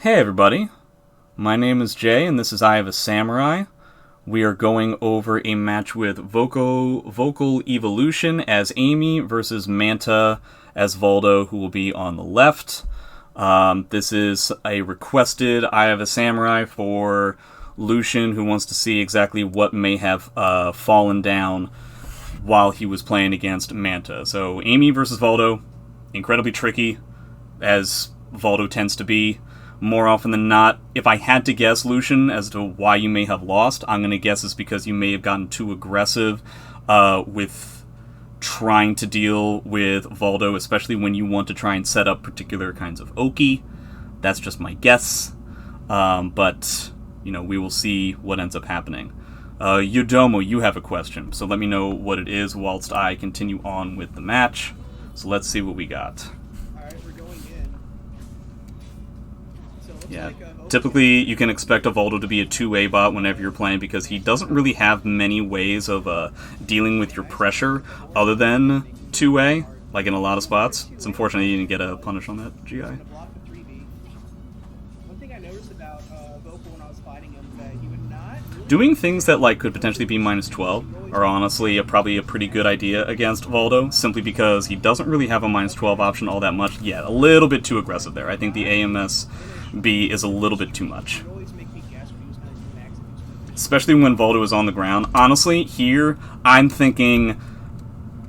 Hey everybody, my name is Jay and this is Eye of a Samurai. We are going over a match with Vocal Evolution as Amy versus Manta as Voldo, who will be on the left. This is a requested Eye of a Samurai for Lucian, who wants to see exactly what may have fallen down while he was playing against Manta. So Amy versus Voldo, incredibly tricky, as Voldo tends to be. More often than not, if I had to guess, Lucian, as to why you may have lost, I'm going to guess it's because you may have gotten too aggressive with trying to deal with Voldo, especially when you want to try and set up particular kinds of Oki. That's just my guess. But, you know, we will see what ends up happening. Yudomo, you have a question, so let me know what it is whilst I continue on with the match. So let's see what we got. Yeah, typically you can expect a Voldo to be a 2A bot whenever you're playing because he doesn't really have many ways of dealing with your pressure other than 2A, like in a lot of spots. It's unfortunate you didn't get a punish on that GI. Doing things that like could potentially be -12 are honestly probably a pretty good idea against Voldo, simply because he doesn't really have a -12 option all that much. Yeah, a little bit too aggressive there. I think the AMS B is a little bit too much. Especially when Voldo is on the ground. Honestly, here, I'm thinking,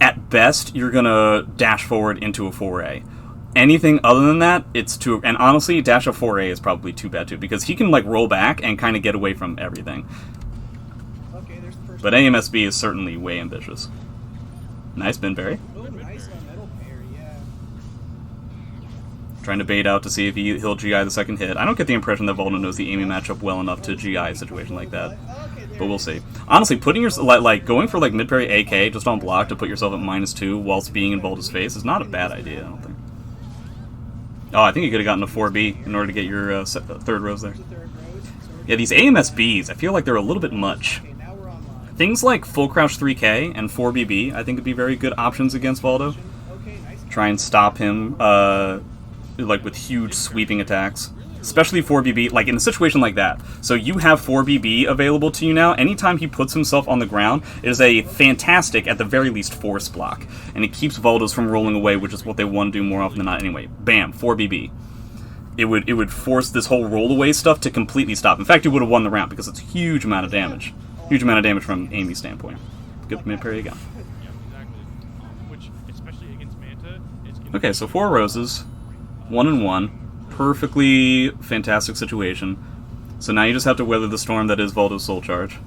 at best, you're gonna dash forward into a 4A. Anything other than that, it's too... And honestly, dash a 4A is probably too bad too, because he can like roll back and kind of get away from everything. But AMSB is certainly way ambitious. Nice, Binberry. Trying to bait out to see if he'll GI the second hit. I don't get the impression that Voldo knows the Amy matchup well enough to GI a situation like that. But we'll see. Honestly, putting your like going for like mid parry AK just on block to put yourself at -2 whilst being in Voldo's face is not a bad idea, I don't think. Oh, I think you could have gotten a 4B in order to get your third rose there. Yeah, these AMSBs, I feel like they're a little bit much. Things like full crouch 3K and 4BB, I think would be very good options against Voldo. Try and stop him, like with huge sweeping attacks, especially 4BB, like in a situation like that. So you have 4BB available to you now. Anytime he puts himself on the ground, it is a fantastic, at the very least, force block. And it keeps Voldos from rolling away, which is what they want to do more often than not anyway. Bam, 4BB. It would force this whole roll away stuff to completely stop. In fact, it would have won the round because it's a huge amount of damage. Huge amount of damage from Amy's standpoint. Good mid parry again. Okay, so 4 roses. 1 and 1. Perfectly fantastic situation. So now you just have to weather the storm that is Voldo's Soul Charge.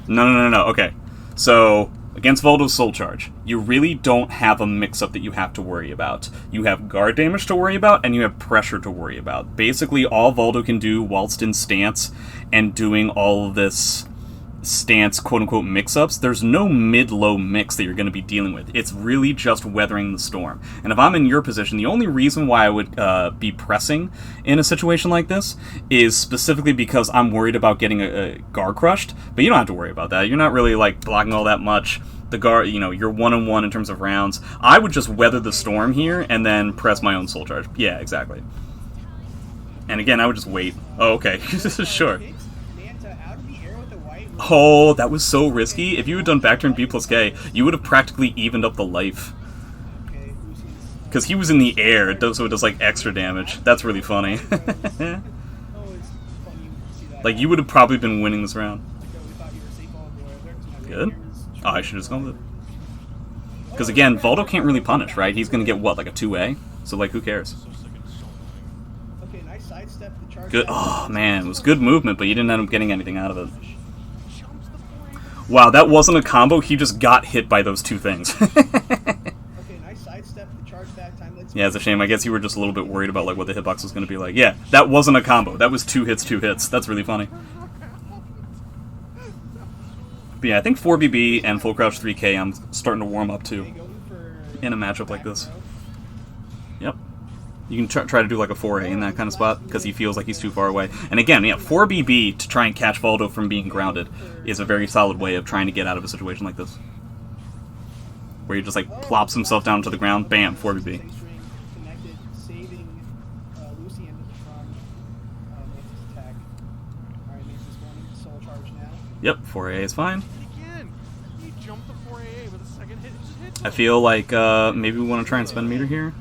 No. Okay. So, against Voldo's Soul Charge, you really don't have a mix-up that you have to worry about. You have guard damage to worry about, and you have pressure to worry about. Basically, all Voldo can do whilst in stance and doing all of this stance quote-unquote mix-ups, there's no mid-low mix that you're going to be dealing with. It's really just weathering the storm. And if I'm in your position, the only reason why I would be pressing in a situation like this is specifically because I'm worried about getting a guard crushed, but you don't have to worry about that. You're not really like blocking all that much. The guard, you know, you're 1-on-1 in terms of rounds. I would just weather the storm here and then press my own soul charge. Yeah, exactly. And again, I would just wait. Oh, okay. Sure. Oh, that was so risky. If you had done back turn B plus K, you would have practically evened up the life. Because he was in the air, so it does like extra damage. That's really funny. Like, you would have probably been winning this round. Good. Oh, I should have just gone with it. Because again, Voldo can't really punish, right? He's going to get, what, like a 2A? So, like, who cares? Good. Oh, man, it was good movement, but you didn't end up getting anything out of it. Wow, that wasn't a combo, he just got hit by those two things. Yeah, it's a shame. I guess you were just a little bit worried about like what the hitbox was going to be like. Yeah, that wasn't a combo. That was 2 hits. That's really funny. But yeah, I think 4BB and full crouch 3K I'm starting to warm up to in a matchup like this. Yep. You can try to do like a 4A in that kind of spot, because he feels like he's too far away. And again, yeah, 4BB to try and catch Voldo from being grounded is a very solid way of trying to get out of a situation like this. Where he just like plops himself down to the ground, bam, 4BB. Lucy into the front. Manta's attack. Alright, Manta's going soul charge now. Yep, 4A is fine. Again, he jumped the 4AA with a second hit. It just hits I him. feel like maybe we want to try and spend meter here.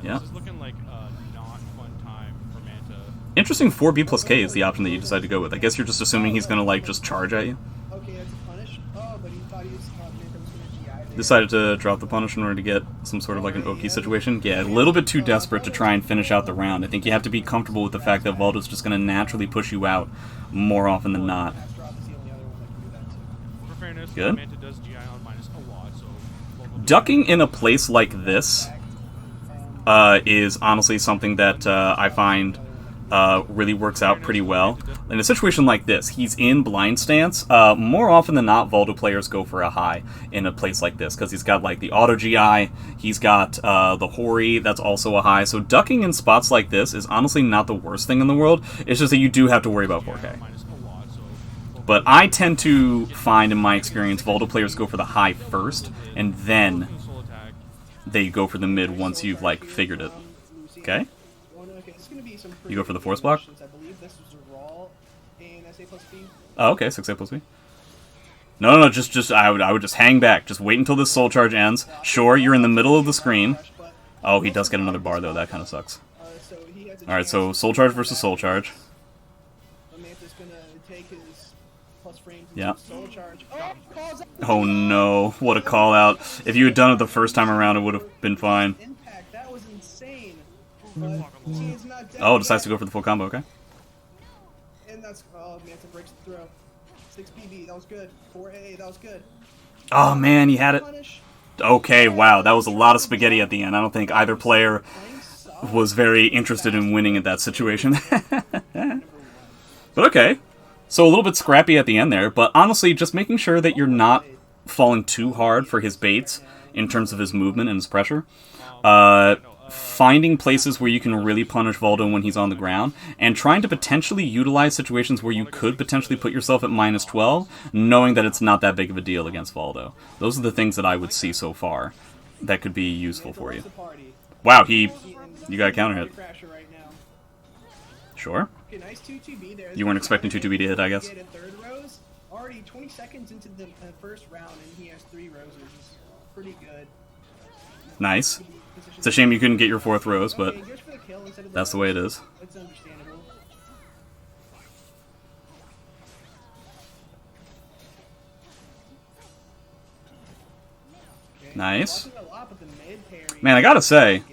Yeah. This is looking like a not fun time for Manta. Interesting 4B plus K is the option that you decide to go with. I guess you're just assuming he's going to, like, just charge at you. Okay, that's a punish. Oh, but he thought he was Manta was going to GI there. Decided to drop the punish in order to get some sort of like an Oki situation. Yeah, a little bit too desperate to try and finish out the round. I think you have to be comfortable with the fact that Voldo's just going to naturally push you out more often than not. Pass drop is the only other one that can do that too. For fairness, Good. Manta does GI on minus a lot, so... Ducking in a place like this is honestly something that I find really works out pretty well. In a situation like this, he's in blind stance. More often than not, Voldo players go for a high in a place like this, because he's got like the auto GI, he's got the Hori, that's also a high. So ducking in spots like this is honestly not the worst thing in the world. It's just that you do have to worry about 4K. But I tend to find, in my experience, Voldo players go for the high first, and then they go for the mid once you've like figured it. Okay? You go for the force block? I believe this was a raw in SA plus B. Oh, okay, 6A plus B. No, just I would just hang back. Just wait until this soul charge ends. Sure, you're in the middle of the screen. Oh, he does get another bar though. That kind of sucks. All right, so soul charge versus soul charge. Manta's gonna take his plus frames. Yeah. Soul charge. Oh, calls out. Oh no, what a call out. If you had done it the first time around, it would have been fine. Impact. That was insane. But Tian's not dead Oh, decides yet. to go for the full combo, okay. And that's Manta breaks the throw. 6 BB, that was good. 4A, that was good. Oh man, he had it. Punish. Okay, wow, that was a lot of spaghetti at the end. I don't think either player Playing soft. was very interested in winning at that situation. But okay. So a little bit scrappy at the end there, but honestly, just making sure that you're not falling too hard for his baits in terms of his movement and his pressure. Finding places where you can really punish Voldo when he's on the ground, and trying to potentially utilize situations where you could potentially put yourself at minus 12, knowing that it's not that big of a deal against Voldo. Those are the things that I would see so far that could be useful for you. Wow, you got a counter hit. Right now. Sure. Okay, nice 2-2B there. You weren't expecting 2-2B to hit, I guess. Get a third rose. Already 20 seconds into the first round, and he has 3 roses. Pretty good. Nice. It's a shame you couldn't get your 4th rose, but Okay, he goes for the kill instead of that's the way it is. It's understandable. Okay, Nice. watching a lot, but the mid parry- Man, I gotta say,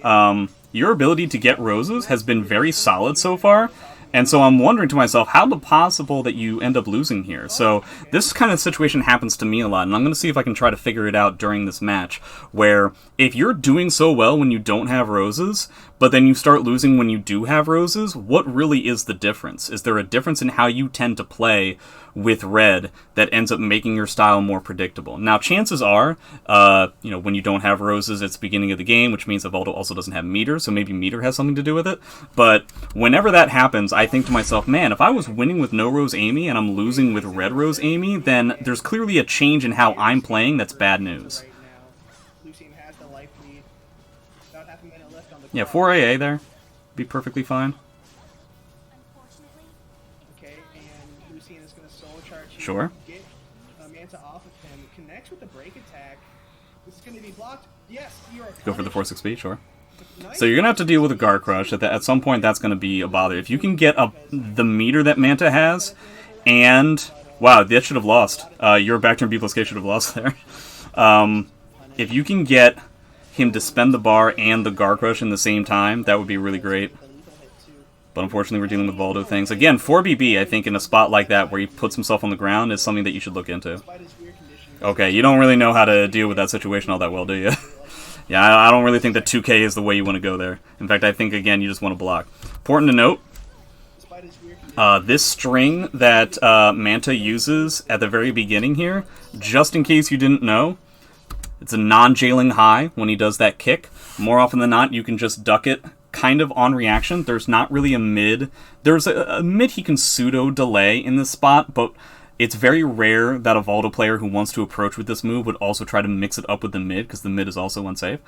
your ability to get roses has been very solid so far, and so I'm wondering to myself, how is it possible that you end up losing here? So this kind of situation happens to me a lot, and I'm going to see if I can try to figure it out during this match, where if you're doing so well when you don't have roses, but then you start losing when you do have roses, what really is the difference? Is there a difference in how you tend to play with red that ends up making your style more predictable? Now, chances are, when you don't have roses, it's the beginning of the game, which means that Voldo also doesn't have meter, so maybe meter has something to do with it. But whenever that happens, I think to myself, man, if I was winning with no rose Amy and I'm losing with red rose Amy, then there's clearly a change in how I'm playing that's bad news. Right now, Lucian has the life lead. About half a minute left on the Yeah, clock. 4AA there. Be perfectly fine. Okay, and Lucian is going to soul charge. here. Sure. Get Manta off of him. Connects with the break attack. This is going to be blocked. Yes, you're Go for the 4-6 sure. Nice. So you're going to have to deal with a guard crush. At some point, that's going to be a bother. If you can get the meter that Manta has, and... Wow, that should have lost. Your back turn B plus K should have lost there. If you can get him to spend the bar and the guard crush in the same time, that would be really great. But unfortunately, we're dealing with Voldo things. Again, 4BB, I think, in a spot like that where he puts himself on the ground is something that you should look into. Despite his weird condition, Okay, you don't really know how to deal with that situation all that well, do you? Yeah, I don't really think that 2K is the way you want to go there. In fact, I think, again, you just want to block. Important to note, despite his weird condition, this string that Manta uses at the very beginning here, just in case you didn't know, it's a non-jailing high when he does that kick. More often than not, you can just duck it kind of on reaction. There's not really a mid. There's a mid he can pseudo-delay in this spot, but it's very rare that a Voldo player who wants to approach with this move would also try to mix it up with the mid, because the mid is also unsafe.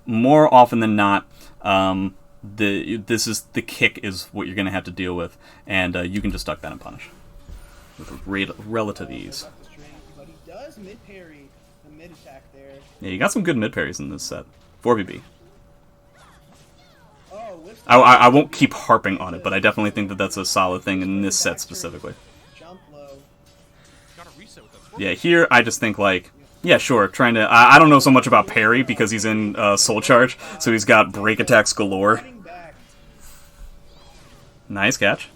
More often than not, the kick is what you're going to have to deal with, and you can just duck that and punish with relative ease. But he does mid parry the mid attack there. Yeah, you got some good mid parries in this set. 4BB. Oh, I won't keep harping on it, but I definitely think that that's a solid thing in this set specifically. Jump low. Gotta reset with that. Yeah, here I just think like, yeah, sure, trying to... I don't know so much about parry because he's in Soul Charge, so he's got break attacks galore. Fighting back. Nice catch.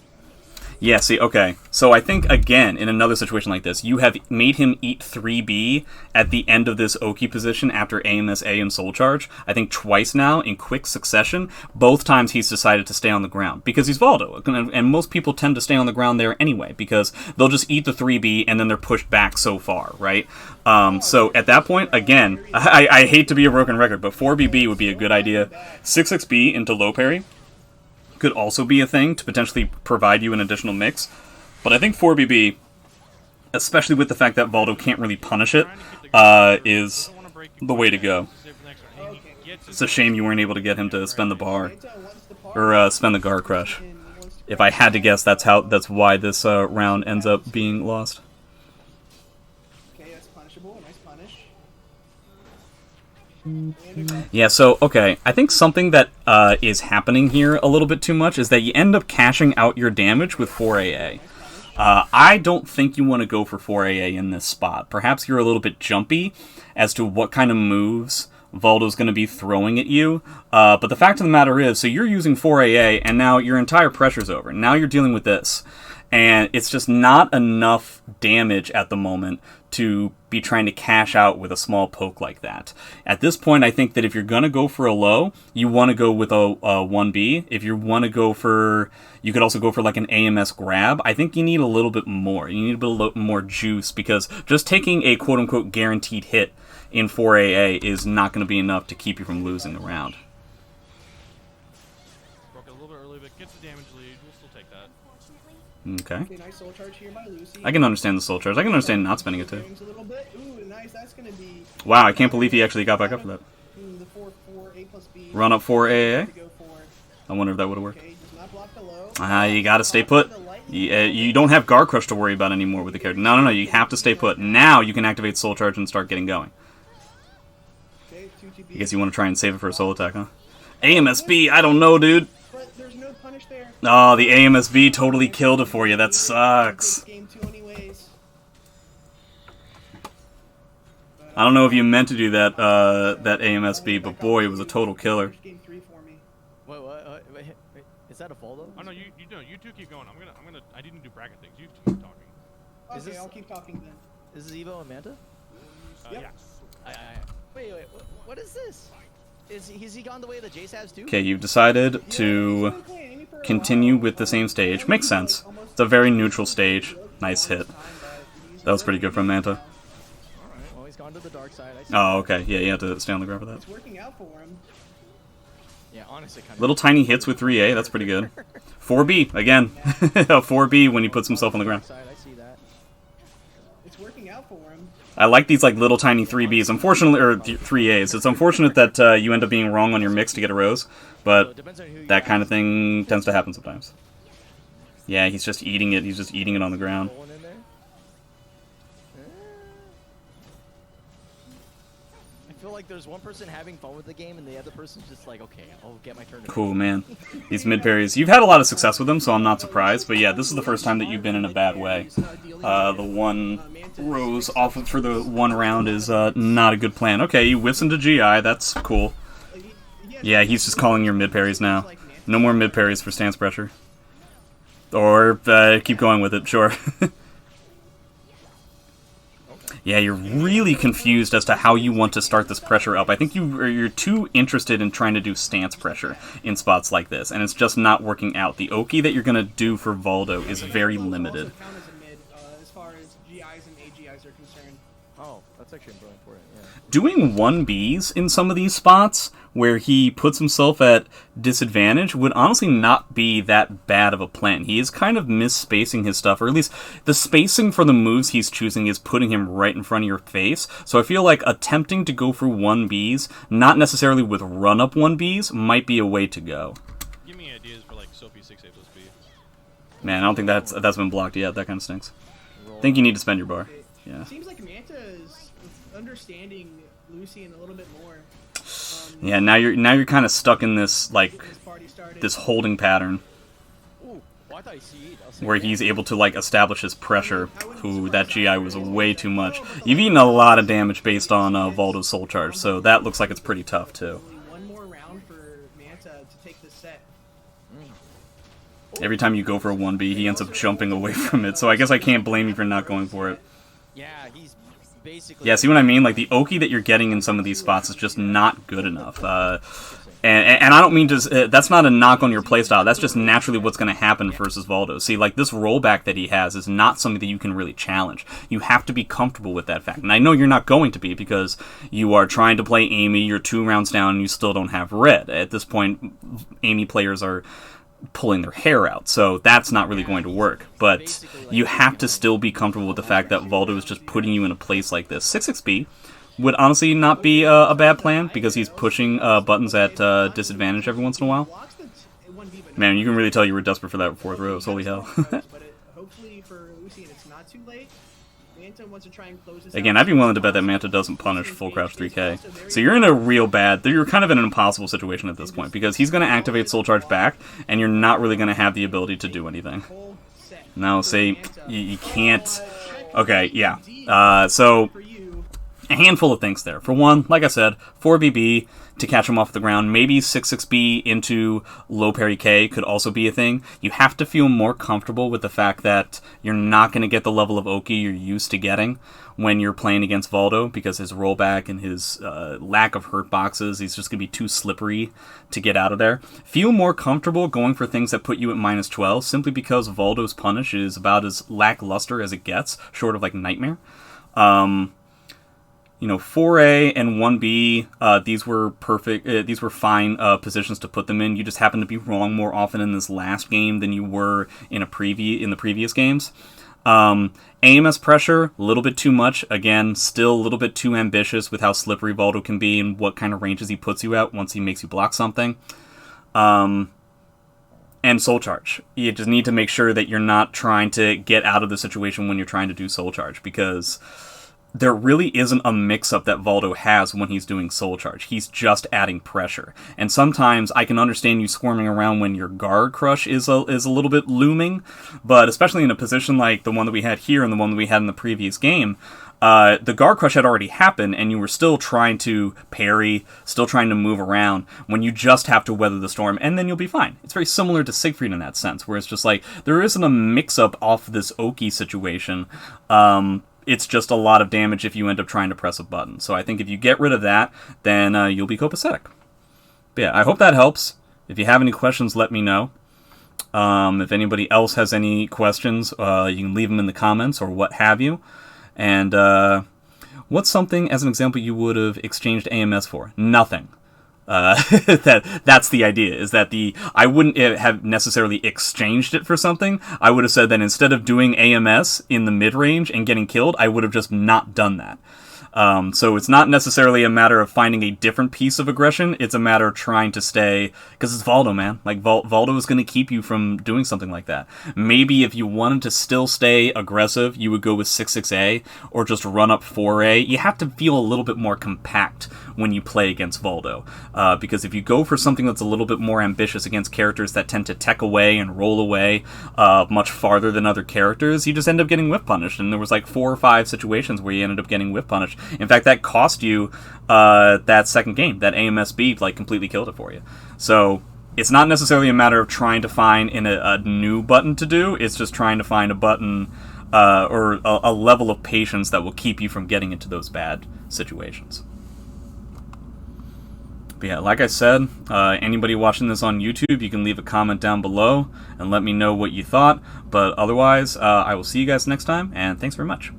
Yeah, see, okay. So I think, again, in another situation like this, you have made him eat 3B at the end of this Oki position after AMSA and Soul Charge. I think twice now, in quick succession. Both times he's decided to stay on the ground. Because he's Valdo, and most people tend to stay on the ground there anyway, because they'll just eat the 3B and then they're pushed back so far, right? So at that point, again, I hate to be a broken record, but 4BB would be a good idea. 6XB into low parry could also be a thing to potentially provide you an additional mix. But I think 4BB, especially with the fact that Valdo can't really punish it, is the way to go. It's a shame you weren't able to get him to spend the bar, or spend the guard crush. If I had to guess, that's why this round ends up being lost. Okay, that's punishable. Nice punish. Yeah, so, okay, I think something that is happening here a little bit too much is that you end up cashing out your damage with 4AA. I don't think you want to go for 4AA in this spot. Perhaps you're a little bit jumpy as to what kind of moves Valdo's going to be throwing at you, but the fact of the matter is, so you're using 4AA, and now your entire pressure's over. Now you're dealing with this, and it's just not enough damage at the moment to be trying to cash out with a small poke like that. At this point, I think that if you're going to go for a low, you want to go with a 1B. If you want to go for... You could also go for like an AMS grab. I think you need a little bit more. You need a little more juice, because just taking a quote-unquote guaranteed hit in 4AA is not going to be enough to keep you from losing the round. Broke it a little bit early, but gets the damage lead. We'll still take that. Okay. Nice soul charge here by Lucy. I can understand the soul charge. I can understand not spending it too. A little bit. Ooh, nice. That's gonna be. Wow, I can't believe he actually got back up for that. The 4/4 A plus B. Run up 4AA. To go for. I wonder if that would have worked. Okay, does not block the low. You gotta stay put. You don't have guard crush to worry about anymore with the character. No, you have to stay put. Now you can activate soul charge and start getting going. Okay, 2TB. I guess you want to try and save it for a soul attack, huh? AMSB, I don't know, dude. But there's no punish there. Oh, the AMSB totally killed it for you. That sucks. Game 2 anyways. I don't know if you meant to do that that AMSB, but boy, it was a total killer. Game 3 for me. Wait, is that a fall though? Oh no, you two keep going. I didn't do bracket things. You two keep talking. Okay, Is this- I'll keep talking then. Is this Evo and Manta? Yep. Yeah. Wait, what is this? Has he gone the way of the J-Sabs too? Okay, you've decided to continue with the same stage. Makes sense. It's a very neutral stage. Nice hit. That was pretty good from Manta. Alright, well he's gone to the dark side. I see. Oh, okay. Yeah, you have to stay on the ground for that. It's working out for him. Yeah, honestly, kind of. Little tiny hits with 3A, that's pretty good. 4B, again. A 4B when he puts himself on the ground. Side, I see that. It's working out for him. I like these like little tiny 3Bs. Unfortunately, or 3As. It's unfortunate that you end up being wrong on your mix to get a rose, So but it depends on who you that ask. kind of thing tends to happen sometimes. Yeah, he's just eating it. He's just eating it on the ground. Rolling in there. I feel like there's one person having fun with the game and the other person's just like, okay, I'll get my turn. Cool, man. These mid parries. You've had a lot of success with them, so I'm not surprised. But yeah, this is the first time that you've been in a bad way. The one rose off for the one round is not a good plan. Okay, he whiffs into GI. That's cool. Yeah, he's just calling your mid parries now. No more mid parries for stance pressure. Or keep going with it, sure. Yeah, you're really confused as to how you want to start this pressure up. I think you're too interested in trying to do stance pressure in spots like this, and it's just not working out. The Oki that you're going to do for Valdo is very limited. Also count as a mid, as far as GIs and AGIs are concerned. Oh, that's actually brilliant for it. Yeah. Doing 1Bs in some of these spots where he puts himself at disadvantage would honestly not be that bad of a plan. He is kind of misspacing his stuff, or at least the spacing for the moves he's choosing is putting him right in front of your face. So I feel like attempting to go for 1Bs, not necessarily with run-up 1Bs, might be a way to go. Sophie 6A plus B. Man, I don't think that's been blocked yet. That kind of stinks. Roll. I think you need to spend your bar. Yeah. It seems like Manta is understanding Lucian a little bit more. Yeah. Now you're kind of stuck in this like This party started. this holding pattern Ooh, oh, I thought he CE'd. I was where like, he's able to like establish his pressure. Ooh, that GI was way too much. You've eaten a lot of damage based on Voldo's soul charge, so that looks like it's pretty tough too. Only one more round for Manta to take this set. Every time you go for a 1B, he ends up jumping away from it, so I guess I can't blame you for not going for it. yeah, he's basically. Yeah, see what I mean? Like, the Oki that you're getting in some of these spots is just not good enough. And I don't mean to... that's not a knock on your playstyle. That's just naturally what's going to happen versus Voldo. See, like, this rollback that he has is not something that you can really challenge. You have to be comfortable with that fact. And I know you're not going to be because you are trying to play Amy, you're 2 rounds down, and you still don't have red. At this point, Amy players are pulling their hair out, so that's not really going to work. But you have to still be comfortable with the fact that Voldo is just putting you in a place like this. 6xb would honestly not be a bad plan because he's pushing buttons at disadvantage every once in a while. Blocks the 1v, but Man, you can really tell you were desperate for that 4th rose. Holy hell. Hopefully for Lucian, it's not too late. Manta wants to try and close this Again, out. I'd be willing to bet that Manta doesn't punish full crouch 3k. So you're in a real bad... You're kind of in an impossible situation at this point because he's going to activate soul charge back and you're not really going to have the ability to do anything. Whole set. No, see, you can't... Okay, yeah. So... For you, a handful of things there. For one, like I said, 4BB to catch him off the ground. Maybe 6B into low parry K could also be a thing. You have to feel more comfortable with the fact that you're not going to get the level of Oki you're used to getting when you're playing against Voldo because his rollback and his lack of hurt boxes, he's just going to be too slippery to get out of there. Feel more comfortable going for things that put you at -12 simply because Voldo's punish is about as lackluster as it gets, short of like Nightmare. You know, 4A and 1B, these were perfect. These were fine positions to put them in. You just happen to be wrong more often in this last game than you were in the previous games. AMS pressure, a little bit too much. Again, still a little bit too ambitious with how slippery Voldo can be and what kind of ranges he puts you at once he makes you block something. And soul charge. You just need to make sure that you're not trying to get out of the situation when you're trying to do soul charge because there really isn't a mix-up that Voldo has when he's doing soul charge. He's just adding pressure. And sometimes I can understand you squirming around when your guard crush is a little bit looming, but especially in a position like the one that we had here and the one that we had in the previous game, the guard crush had already happened and you were still trying to parry, still trying to move around when you just have to weather the storm and then you'll be fine. It's very similar to Siegfried in that sense, where it's just like, there isn't a mix-up off this Oki situation. It's just a lot of damage if you end up trying to press a button. So I think if you get rid of that, then you'll be copacetic. But yeah, I hope that helps. If you have any questions, let me know. If anybody else has any questions, you can leave them in the comments or what have you. And what's something, as an example, you would have exchanged AMS for? Nothing. That's the idea, is that I wouldn't have necessarily exchanged it for something. I would have said that instead of doing AMS in the mid-range and getting killed, I would have just not done that. So it's not necessarily a matter of finding a different piece of aggression, it's a matter of trying to stay, because it's Voldo, man. Like, Voldo is going to keep you from doing something like that. Maybe if you wanted to still stay aggressive, you would go with 6A, or just run up 4A. You have to feel a little bit more compact when you play against Voldo, because if you go for something that's a little bit more ambitious against characters that tend to tech away and roll away much farther than other characters, you just end up getting whip punished, and there was like 4 or 5 situations where you ended up getting whip punished. In fact, that cost you that second game. That AMS beat like completely killed it for you. So it's not necessarily a matter of trying to find a new button to do. It's just trying to find a button or a level of patience that will keep you from getting into those bad situations. But yeah, like I said, anybody watching this on YouTube, you can leave a comment down below and let me know what you thought. But otherwise, I will see you guys next time, and thanks very much.